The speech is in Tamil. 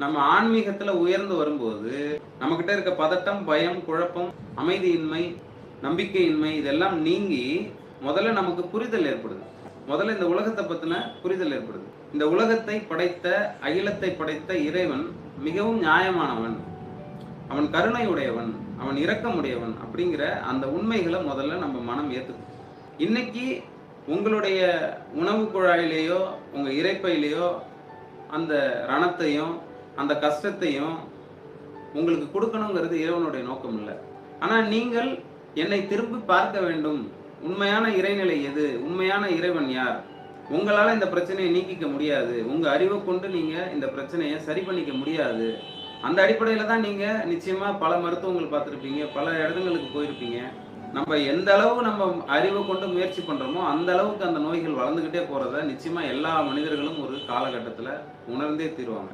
நம்ம ஆன்மீகத்துல உயர்ந்து வரும்போது நம்மகிட்ட இருக்க பதட்டம், பயம், குழப்பம், அமைதியின்மை, நம்பிக்கையின்மை இதெல்லாம் நீங்கி முதல்ல நமக்கு புரிதல் ஏற்படுது. முதல்ல இந்த உலகத்தை பத்தின புரிதல் ஏற்படுது. இந்த உலகத்தை படைத்த, அகிலத்தை படைத்த இறைவன் மிகவும் நியாயமானவன், அவன் கருணை உடையவன், அவன் இரக்கமுடையவன் அப்படிங்கிற அந்த உண்மைகளை முதல்ல நம்ம மனம் ஏத்துக்கும். இன்னைக்கு உங்களுடைய உணவு குழாயிலேயோ உங்க இரைப்பையிலேயோ அந்த ரணத்தையும் அந்த கஷ்டத்தையும் உங்களுக்கு கொடுக்கணுங்கிறது இறைவனுடைய நோக்கம் இல்லை. ஆனா நீங்கள் என்னை திரும்பி பார்க்க வேண்டும். உண்மையான இறைநிலை எது, உண்மையான இறைவன் யார், உங்களால இந்த பிரச்சனையை நீக்கிக்க முடியாது, உங்க அறிவை கொண்டு நீங்க இந்த பிரச்சனையை சரி பண்ணிக்க முடியாது. அந்த அடிப்படையில தான் நீங்க நிச்சயமா பல மருத்துவங்கள் பார்த்துருப்பீங்க, பல இடங்களுக்கு போயிருப்பீங்க. நம்ம எந்த அளவு நம்ம அறிவை கொண்டு முயற்சி பண்றோமோ அந்த அளவுக்கு அந்த நோய்கள் வளர்ந்துகிட்டே போறத நிச்சயமா எல்லா மனிதர்களும் ஒரு காலகட்டத்துல உணர்ந்தே தீருவாங்க.